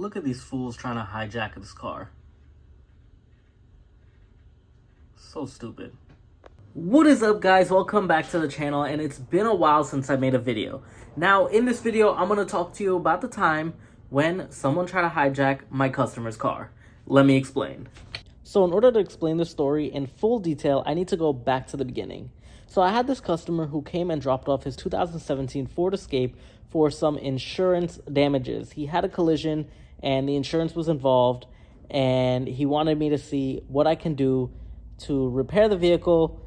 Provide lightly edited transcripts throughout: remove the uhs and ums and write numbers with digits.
Look at these fools trying to hijack this car. So stupid. What is up, guys? Welcome back to the channel, and it's been a while since I made a video. Now, in this video, I'm going to talk to you about the time when someone tried to hijack my customer's car. Let me explain. So in order to explain the story in full detail, I need to go back to the beginning. So I had this customer who came and dropped off his 2017 Ford Escape for some insurance damages. He had a collision and the insurance was involved, and he wanted me to see what I can do to repair the vehicle.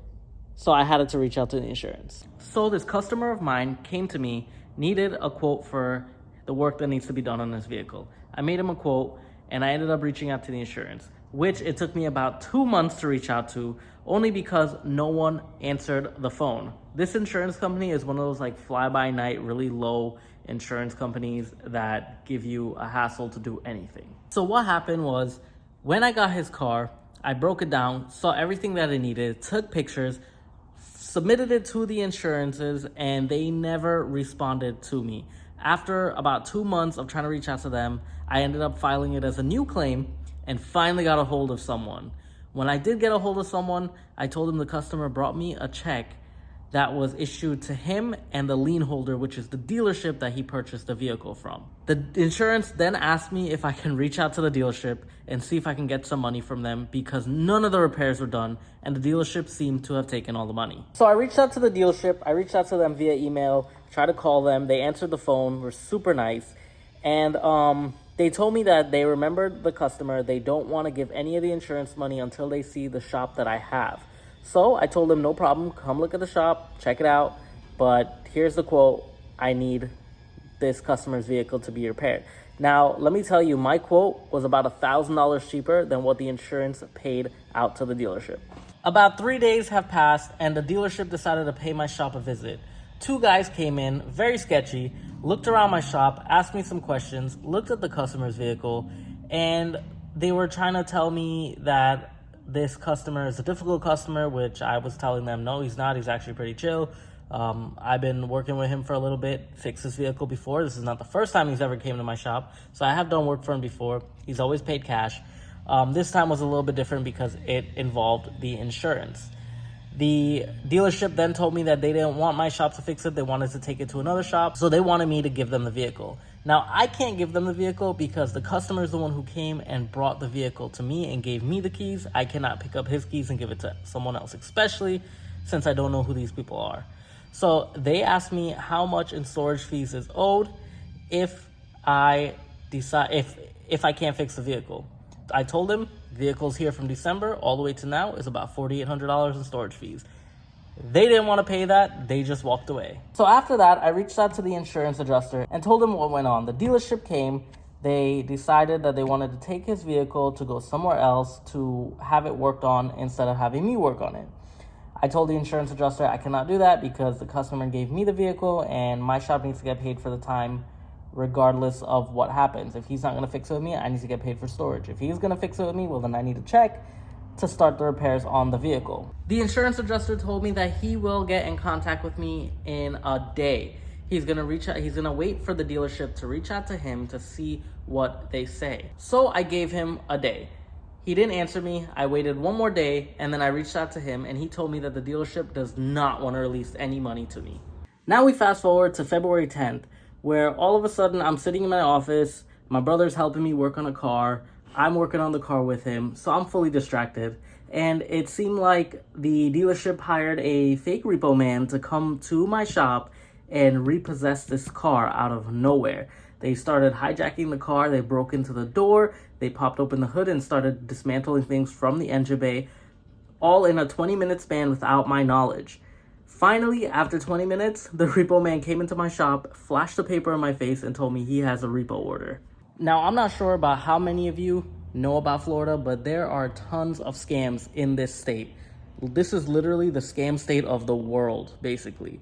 So I had to reach out to the insurance. So this customer of mine came to me, needed a quote for the work that needs to be done on this vehicle. I made him a quote, and I ended up reaching out to the insurance, which it took me about 2 months to reach out to, only because no one answered the phone. This insurance company is one of those like fly-by-night, really low insurance companies that give you a hassle to do anything. So what happened was, when I got his car, I broke it down, saw everything that it needed, took pictures, submitted it to the insurances, and they never responded to me. After about 2 months of trying to reach out to them, I ended up filing it as a new claim and finally got a hold of someone. When I did get a hold of someone, I told him the customer brought me a check that was issued to him and the lien holder, which is the dealership that he purchased the vehicle from. The insurance then asked me if I can reach out to the dealership and see if I can get some money from them, because none of the repairs were done and the dealership seemed to have taken all the money. So I reached out to the dealership. I reached out to them via email, tried to call them. They answered the phone, were super nice. And they told me that they remembered the customer. They don't want to give any of the insurance money until they see the shop that I have. So I told them, no problem, come look at the shop, check it out, but here's the quote. I need this customer's vehicle to be repaired. Now, let me tell you, my quote was about $1,000 cheaper than what the insurance paid out to the dealership. About 3 days have passed, and the dealership decided to pay my shop a visit. 2 guys came in, very sketchy, looked around my shop, asked me some questions, looked at the customer's vehicle, and they were trying to tell me that this customer is a difficult customer, which I was telling them, no, he's not. He's actually pretty chill. I've been working with him for a little bit, fixed his vehicle before. This is not the first time he's ever came to my shop, so I have done work for him before. He's always paid cash. This time was a little bit different because it involved the insurance. The dealership then told me that they didn't want my shop to fix it. They wanted to take it to another shop, so they wanted me to give them the vehicle. Now, I can't give them the vehicle because the customer is the one who came and brought the vehicle to me and gave me the keys. I cannot pick up his keys and give it to someone else, especially since I don't know who these people are. So they asked me how much in storage fees is owed if I decide if I can't fix the vehicle. I told them vehicles here from December all the way to now is about $4,800 in storage fees. They didn't want to pay that. They just walked away. So after that, I reached out to the insurance adjuster and told them what went on. The dealership came. They decided that they wanted to take his vehicle to go somewhere else to have it worked on instead of having me work on it. I told the insurance adjuster I cannot do that because the customer gave me the vehicle and my shop needs to get paid for the time regardless of what happens. If he's not going to fix it with me, I need to get paid for storage. If he's going to fix it with me, well, then I need to check to start the repairs on the vehicle. The insurance adjuster told me that he will get in contact with me in a day. He's going to reach out. He's going to wait for the dealership to reach out to him to see what they say. So I gave him a day. He didn't answer me. I waited one more day, and then I reached out to him, and he told me that the dealership does not want to release any money to me. Now we fast forward to February 10th, where all of a sudden I'm sitting in my office, my brother's helping me work on a car, I'm working on the car with him, so I'm fully distracted. And it seemed like the dealership hired a fake repo man to come to my shop and repossess this car out of nowhere. They started hijacking the car, they broke into the door, they popped open the hood and started dismantling things from the engine bay, all in a 20-minute span without my knowledge. Finally, after 20 minutes, the repo man came into my shop, flashed the paper in my face, and told me he has a repo order. Now, I'm not sure about how many of you know about Florida, but there are tons of scams in this state. This is literally the scam state of the world, basically.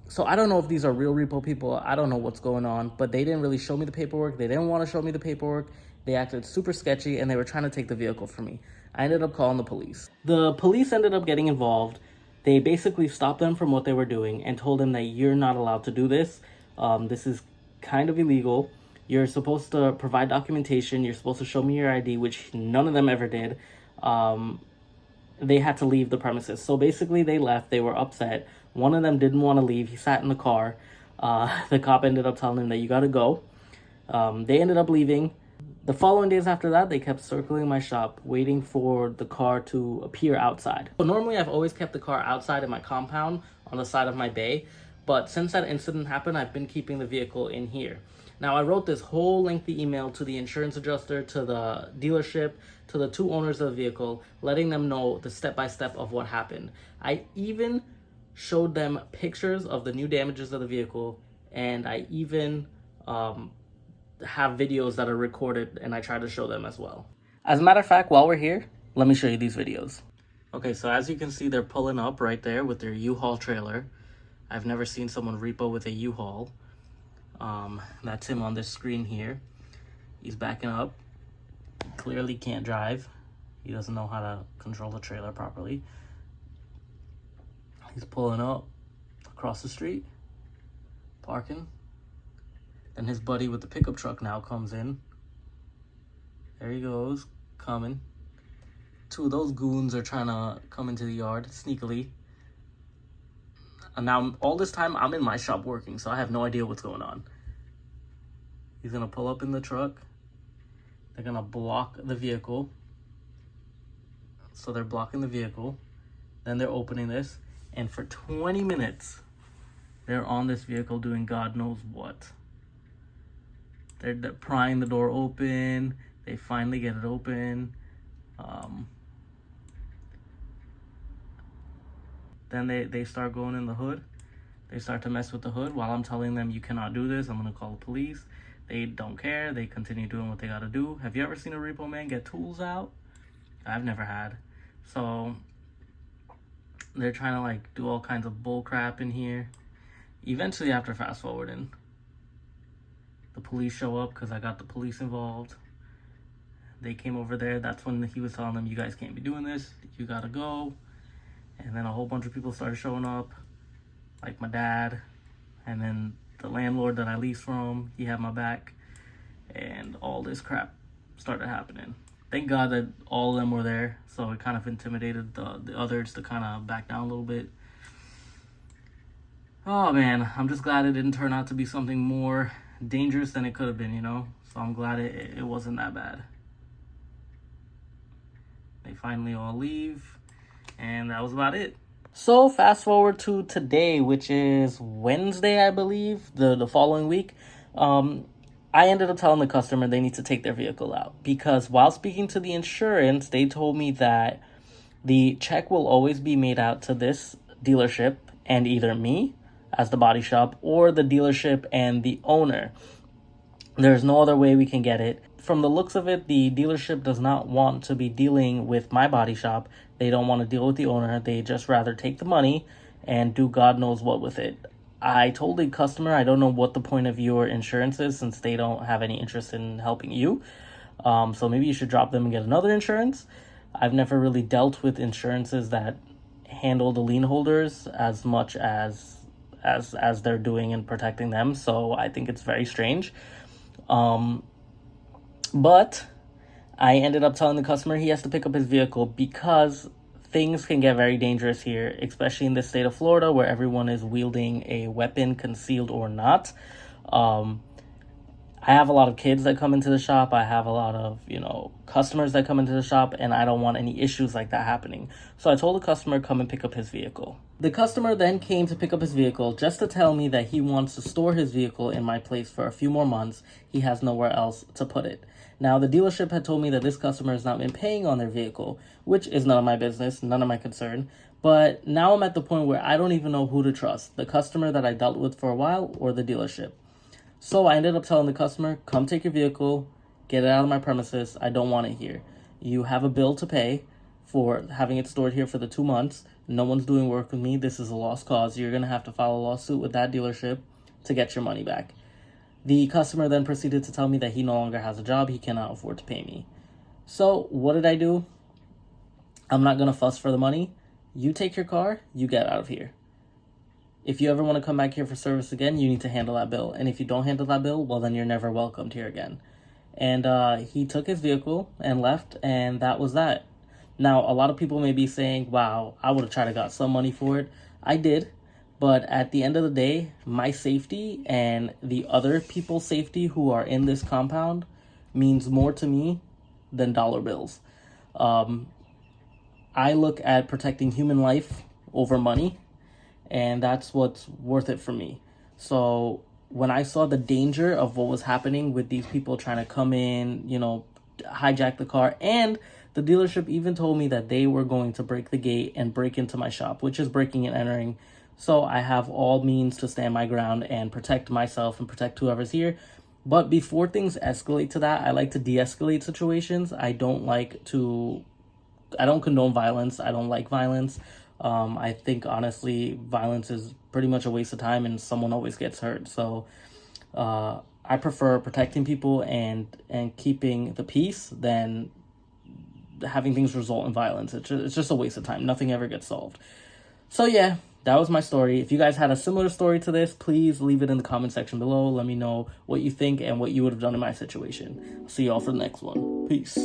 So I don't know if these are real repo people. I don't know what's going on, but they didn't really show me the paperwork. They didn't want to show me the paperwork. They acted super sketchy, and they were trying to take the vehicle from me. I ended up calling the police. The police ended up getting involved. They basically stopped them from what they were doing and told them that you're not allowed to do this. This is kind of illegal. You're supposed to provide documentation. You're supposed to show me your ID, which none of them ever did. They had to leave the premises. So basically they left. They were upset. One of them didn't want to leave. He sat in the car. The cop ended up telling him that you got to go. They ended up leaving. The following days after that, they kept circling my shop, waiting for the car to appear outside. So normally I've always kept the car outside in my compound on the side of my bay, but since that incident happened, I've been keeping the vehicle in here. Now, I wrote this whole lengthy email to the insurance adjuster, to the dealership, to the two owners of the vehicle, letting them know the step-by-step of what happened. I even showed them pictures of the new damages of the vehicle, and I even have videos that are recorded, and I try to show them as well. As a matter of fact, while we're here, let me show you these videos. Okay, so as you can see, they're pulling up right there with their U-Haul trailer. I've never seen someone repo with a U-Haul. That's him on this screen here. He's backing up. He clearly can't drive. He doesn't know how to control the trailer properly. He's pulling up across the street, parking. Then his buddy with the pickup truck now comes in. There he goes, coming. Two of those goons are trying to come into the yard sneakily. And now, all this time, I'm in my shop working, so I have no idea what's going on. He's going to pull up in the truck. They're going to block the vehicle. So they're blocking the vehicle. Then they're opening this. And for 20 minutes, they're on this vehicle doing God knows what. They're prying the door open. They finally get it open. Then they start going in the hood. They start to mess with the hood while I'm telling them, you cannot do this. I'm going to call the police. They don't care. They continue doing what they got to do. Have you ever seen a repo man get tools out? I've never had. So they're trying to like do all kinds of bull crap in here. Eventually, after fast forwarding, the police show up because I got the police involved. They came over there. That's when he was telling them, you guys can't be doing this. You got to go. And then a whole bunch of people started showing up, like my dad. And then the landlord that I leased from, he had my back. And all this crap started happening. Thank God that all of them were there. So it kind of intimidated the others to kind of back down a little bit. Oh man, I'm just glad it didn't turn out to be something more dangerous than it could have been, you know? So I'm glad it wasn't that bad. They finally all leave, and that was about it. So fast forward to today, which is Wednesday, I believe, the following week. I ended up telling the customer they need to take their vehicle out because while speaking to the insurance, they told me that the check will always be made out to this dealership and either me as the body shop or the dealership and the owner. There's no other way we can get it. From the looks of it, the dealership does not want to be dealing with my body shop. They don't want to deal with the owner. They just rather take the money and do God knows what with it. I told the customer I don't know what the point of your insurance is since they don't have any interest in helping you. So maybe you should drop them and get another insurance. I've never really dealt with insurances that handle the lien holders as much as they're doing and protecting them. So I think it's very strange. But I ended up telling the customer he has to pick up his vehicle because things can get very dangerous here, especially in the state of Florida where everyone is wielding a weapon, concealed or not. I have a lot of kids that come into the shop. I have a lot of, customers that come into the shop, and I don't want any issues like that happening. So I told the customer come and pick up his vehicle. The customer then came to pick up his vehicle just to tell me that he wants to store his vehicle in my place for a few more months. He has nowhere else to put it. Now, the dealership had told me that this customer has not been paying on their vehicle, which is none of my business, none of my concern. But now I'm at the point where I don't even know who to trust, the customer that I dealt with for a while or the dealership. So I ended up telling the customer, come take your vehicle, get it out of my premises. I don't want it here. You have a bill to pay for having it stored here for the 2 months. No one's doing work with me. This is a lost cause. You're going to have to file a lawsuit with that dealership to get your money back. The customer then proceeded to tell me that he no longer has a job. He cannot afford to pay me. So what did I do? I'm not going to fuss for the money. You take your car, you get out of here. if you ever want to come back here for service again, you need to handle that bill. And if you don't handle that bill, well, then you're never welcomed here again. And he took his vehicle and left, and that was that. Now, a lot of people may be saying, wow, I would have tried to got some money for it. I did. But at the end of the day, my safety and the other people's safety who are in this compound means more to me than dollar bills. I look at protecting human life over money, and that's what's worth it for me. So when I saw the danger of what was happening with these people trying to come in, hijack the car, and the dealership even told me that they were going to break the gate and break into my shop, which is breaking and entering. So I have all means to stand my ground and protect myself and protect whoever's here. But before things escalate to that, I like to de-escalate situations. I don't condone violence. I don't like violence. I think, honestly, violence is pretty much a waste of time and someone always gets hurt. So I prefer protecting people and keeping the peace than having things result in violence. It's just a waste of time. Nothing ever gets solved. So yeah, that was my story. If you guys had a similar story to this, please leave it in the comment section below. Let me know what you think and what you would have done in my situation. See y'all for the next one. Peace.